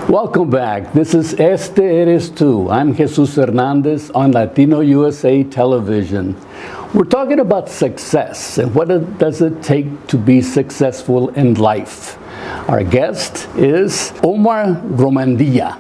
Welcome back. This is Este, Eres, I'm Jesus Hernandez on Latino USA Television. We're talking about success and what does it take to be successful in life. Our guest is Omar Romandia.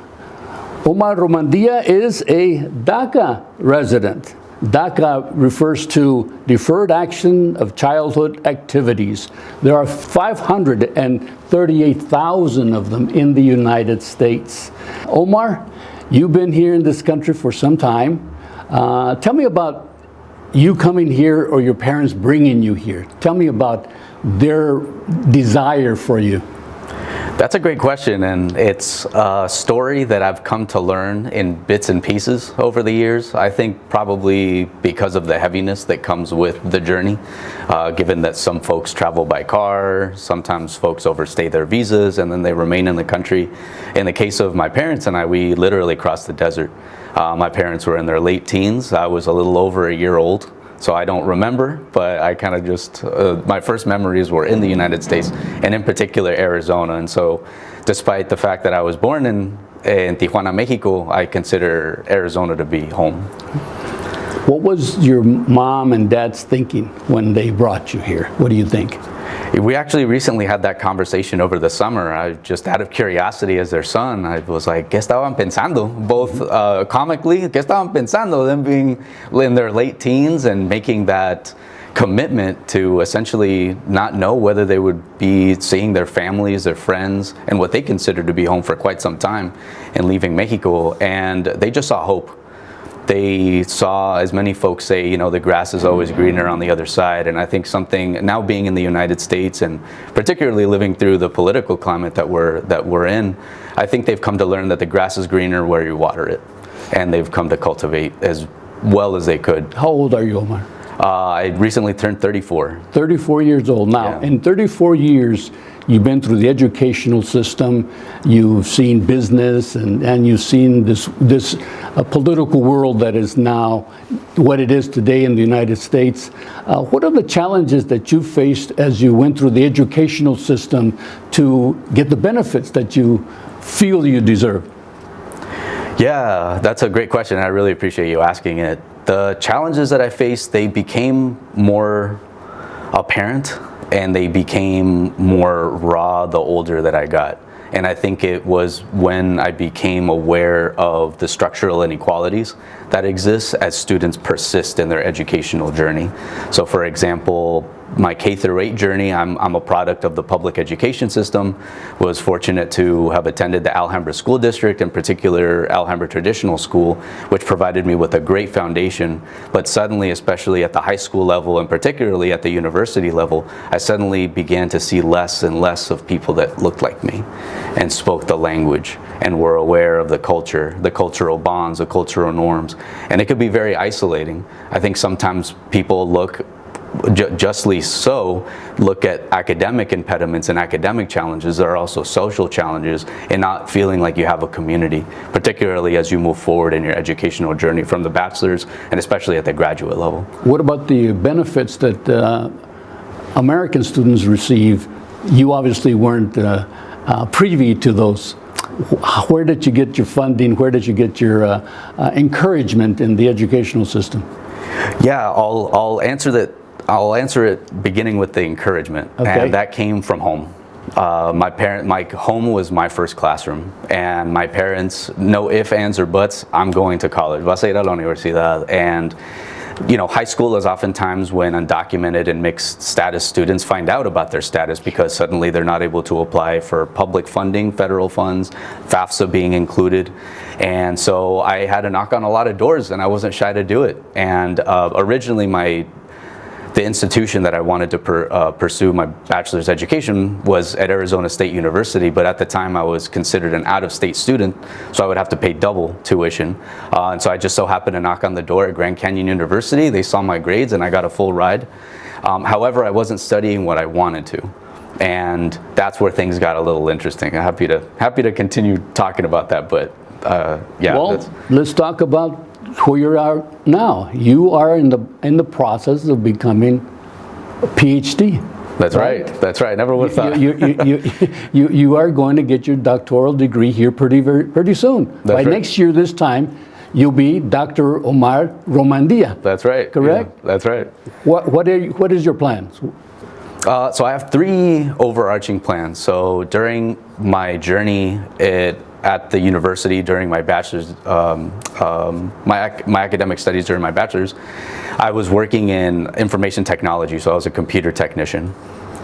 Omar Romandia is a DACA resident. DACA refers to Deferred Action of Childhood Activities. There are 538,000 of them in the United States. Omar, you've been here in this country for some time. Tell me about you coming here or your parents bringing you here. Tell me about their desire for you. That's a great question, and it's a story that I've come to learn in bits and pieces over the years. I think probably because of the heaviness that comes with the journey, given that some folks travel by car, sometimes folks overstay their visas, and then they remain in the country. In the case of my parents and I, we literally crossed the desert. My parents were in their late teens. I was a little over a year old. So I don't remember, but I kind of just, my first memories were in the United States, and in particular Arizona. And so despite the fact that I was born in Tijuana, Mexico, I consider Arizona to be home. What was your mom and dad's thinking when they brought you here? What do you think? We actually recently had that conversation over the summer. I just, out of curiosity as their son, I was like, ¿Qué estaban pensando? Both comically, ¿Qué estaban pensando? Them being in their late teens and making that commitment to essentially not know whether they would be seeing their families, their friends, and what they considered to be home for quite some time, and leaving Mexico. And they just saw hope. They saw, as many folks say, the grass is always greener on the other side. And I think something, now being in the United States and particularly living through the political climate that we're in, I think they've come to learn that the grass is greener where you water it. And they've come to cultivate as well as they could. How old are you, Omar? I recently turned 34. 34 years old. Now, in 34 years, you've been through the educational system, you've seen business, and you've seen this political world that is now what it is today in the United States. What are the challenges that you faced as you went through the educational system to get the benefits that you feel you deserve? Yeah, that's a great question. I really appreciate you asking it. The challenges that I faced, they became more apparent and they became more raw the older that I got. And I think it was when I became aware of the structural inequalities that exist as students persist in their educational journey. So for example, my K through 8 journey, I'm a product of the public education system, was fortunate to have attended the Alhambra School District, in particular Alhambra Traditional School, which provided me with a great foundation. But suddenly, especially at the high school level and particularly at the university level, I suddenly began to see less and less of people that looked like me and spoke the language and were aware of the culture, the cultural bonds, the cultural norms. And it could be very isolating. I think sometimes people look, justly so, look at academic impediments and academic challenges. There are also social challenges in not feeling like you have a community, particularly as you move forward in your educational journey from the bachelor's and especially at the graduate level. What about the benefits that American students receive? You obviously weren't privy to those. Where did you get your funding? Where did you get your encouragement in the educational system? Yeah, I'll answer that. I'll answer it beginning with the encouragement, and that came from home. My home was my first classroom, and my parents, no ifs, ands, or buts, I'm going to college. Vas a ir a la universidad. And high school is oftentimes when undocumented and mixed status students find out about their status because suddenly they're not able to apply for public funding, federal funds, FAFSA being included. And so I had to knock on a lot of doors, and I wasn't shy to do it. And originally the institution that I wanted to pursue my bachelor's education was at Arizona State University, but at the time I was considered an out-of-state student, so I would have to pay double tuition. And so I just so happened to knock on the door at Grand Canyon University. They saw my grades and I got a full ride. However, I wasn't studying what I wanted to. And that's where things got a little interesting. I'm happy to continue talking about that, but yeah. Well, let's talk about who you are now. You are in the process of becoming a PhD. That's right. That's right. Never would have thought. You are going to get your doctoral degree here pretty soon. By right. next year this time, you'll be Dr. Omar Romandia. That's right. Correct? Yeah, that's right. What is your plans? So I have 3 overarching plans. So during my journey at the university, during my bachelor's, my academic studies during my bachelor's, I was working in information technology. So I was a computer technician.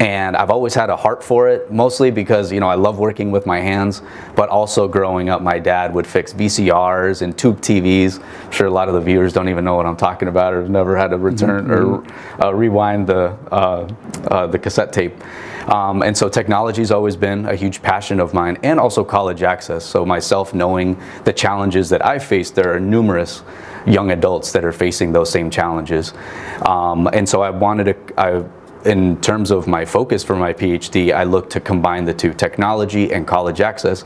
And I've always had a heart for it, mostly because, I love working with my hands, but also growing up, my dad would fix VCRs and tube TVs. I'm sure a lot of the viewers don't even know what I'm talking about, or have never had to return or rewind the cassette tape. And so technology's always been a huge passion of mine, and also college access. So myself knowing the challenges that I faced, there are numerous young adults that are facing those same challenges. And so in terms of my focus for my PhD, I look to combine the two, technology and college access,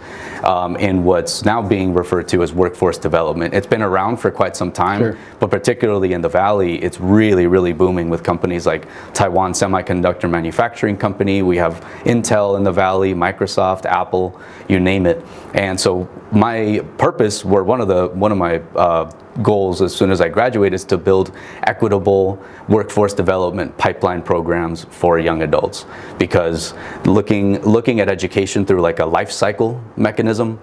in what's now being referred to as workforce development. It's been around for quite some time, sure. But particularly in the Valley, it's really, really booming with companies like Taiwan Semiconductor Manufacturing Company. We have Intel in the Valley, Microsoft, Apple, you name it. And so my purpose, one of my goals as soon as I graduate, is to build equitable workforce development pipeline programs for young adults, because looking at education through like a life cycle mechanism,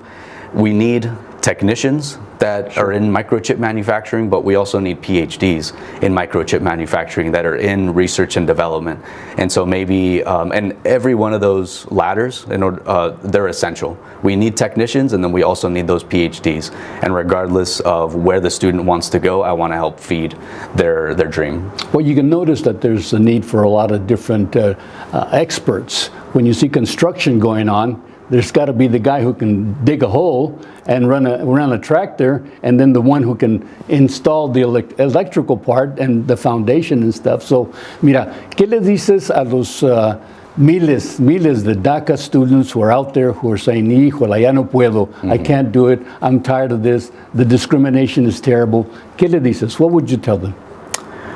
we need technicians that are in microchip manufacturing, but we also need PhDs in microchip manufacturing that are in research and development. And so maybe, and every one of those ladders, they're essential. We need technicians, and then we also need those PhDs. And regardless of where the student wants to go, I want to help feed their dream. Well, you can notice that there's a need for a lot of different experts. When you see construction going on, there's got to be the guy who can dig a hole and run a tractor, and then the one who can install the electrical part and the foundation and stuff. So, mira, ¿qué le dices a los miles de DACA students who are out there who are saying, híjole, ya no puedo, I can't do it, I'm tired of this, the discrimination is terrible? ¿Qué le dices? What would you tell them?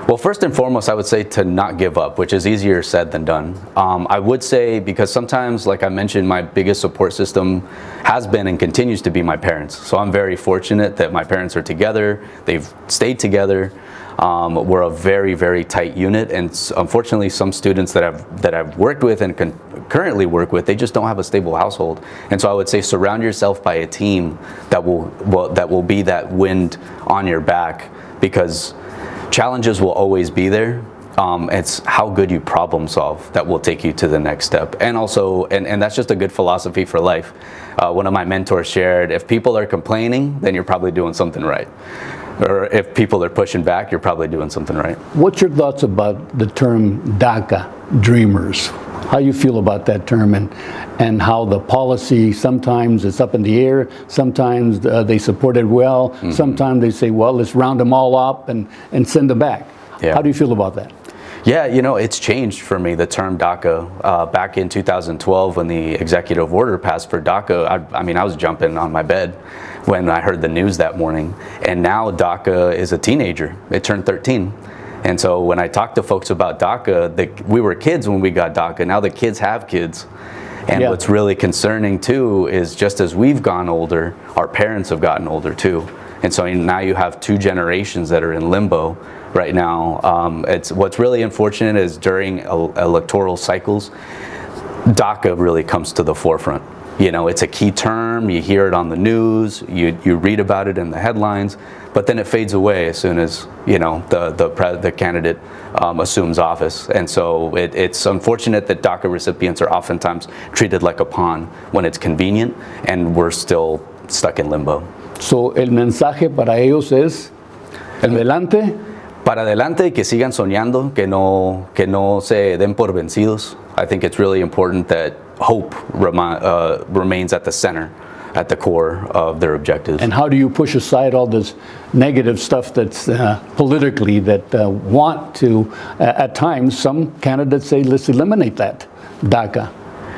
Well, first and foremost, I would say to not give up, which is easier said than done. I would say, because sometimes, like I mentioned, my biggest support system has been and continues to be my parents. So I'm very fortunate that my parents are together, they've stayed together. We're a very, very tight unit, and unfortunately some students that I've worked with and currently work with, they just don't have a stable household. And so I would say surround yourself by a team that will be that wind on your back, because challenges will always be there. It's how good you problem solve that will take you to the next step. And also, and that's just a good philosophy for life. One of my mentors shared, if people are complaining, then you're probably doing something right. Or if people are pushing back, you're probably doing something right. What's your thoughts about the term DACA, dreamers? How you feel about that term, and how the policy, sometimes it's up in the air, sometimes they support it well, sometimes they say, well, let's round them all up and send them back. Yeah. How do you feel about that? Yeah, it's changed for me, the term DACA. Back in 2012, when the executive order passed for DACA, I was jumping on my bed when I heard the news that morning. And now DACA is a teenager. It turned 13. And so when I talk to folks about DACA, we were kids when we got DACA. Now the kids have kids. And what's really concerning too is, just as we've gone older, our parents have gotten older too. And so now you have 2 generations that are in limbo right now. What's really unfortunate is during electoral cycles, DACA really comes to the forefront. It's a key term, you hear it on the news, you read about it in the headlines, but then it fades away as soon as the candidate assumes office. And so it's unfortunate that DACA recipients are oftentimes treated like a pawn when it's convenient, and we're still stuck in limbo. So el mensaje para ellos es, adelante. Para adelante, y que sigan soñando, que no se den por vencidos. I think it's really important that hope remains at the center, at the core of their objectives. And how do you push aside all this negative stuff that's politically that want to, at times, some candidates say, let's eliminate that, DACA.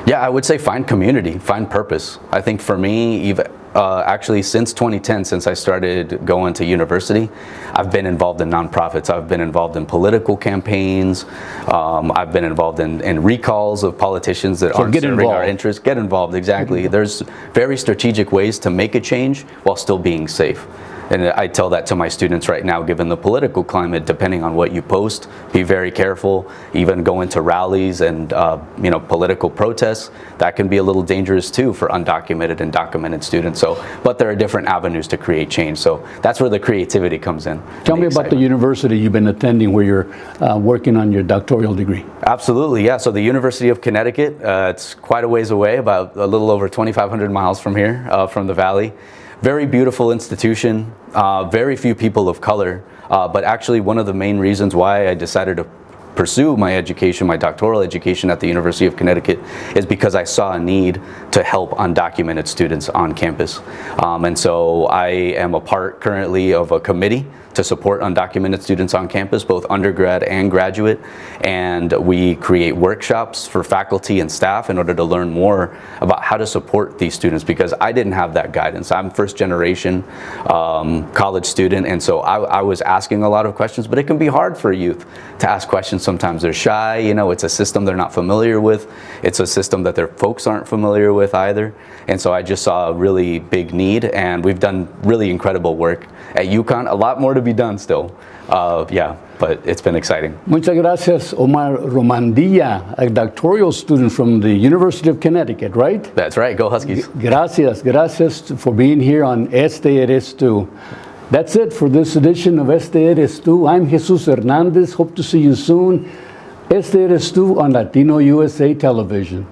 Yeah, I would say find community, find purpose. I think for me, actually since 2010, since I started going to university, I've been involved in nonprofits. I've been involved in political campaigns. I've been involved in recalls of politicians that aren't serving our interests. Get involved, exactly. There's very strategic ways to make a change while still being safe. And I tell that to my students right now, given the political climate, depending on what you post, be very careful. Even going to rallies and political protests, that can be a little dangerous too for undocumented and documented students. So, but there are different avenues to create change. So that's where the creativity comes in. Tell me about the university you've been attending where you're working on your doctoral degree. Absolutely, yeah. So the University of Connecticut, it's quite a ways away, about a little over 2,500 miles from here, from the Valley. Very beautiful institution, very few people of color, but actually one of the main reasons why I decided to pursue my education, my doctoral education at the University of Connecticut, is because I saw a need to help undocumented students on campus. And so I am a part currently of a committee to support undocumented students on campus, both undergrad and graduate. And we create workshops for faculty and staff in order to learn more about how to support these students, because I didn't have that guidance. I'm first generation college student, and so I was asking a lot of questions, but it can be hard for youth to ask questions. Sometimes they're shy, it's a system they're not familiar with. It's a system that their folks aren't familiar with either. And so I just saw a really big need, and we've done really incredible work at UConn. A lot more to be done still. But it's been exciting. Muchas gracias, Omar Romandia, a doctoral student from the University of Connecticut, right? That's right, go Huskies. Gracias for being here on Este, Eres, That's it for this edition of Este, Eres I'm Jesus Hernandez. Hope to see you soon. Este, Eres on Latino USA Television.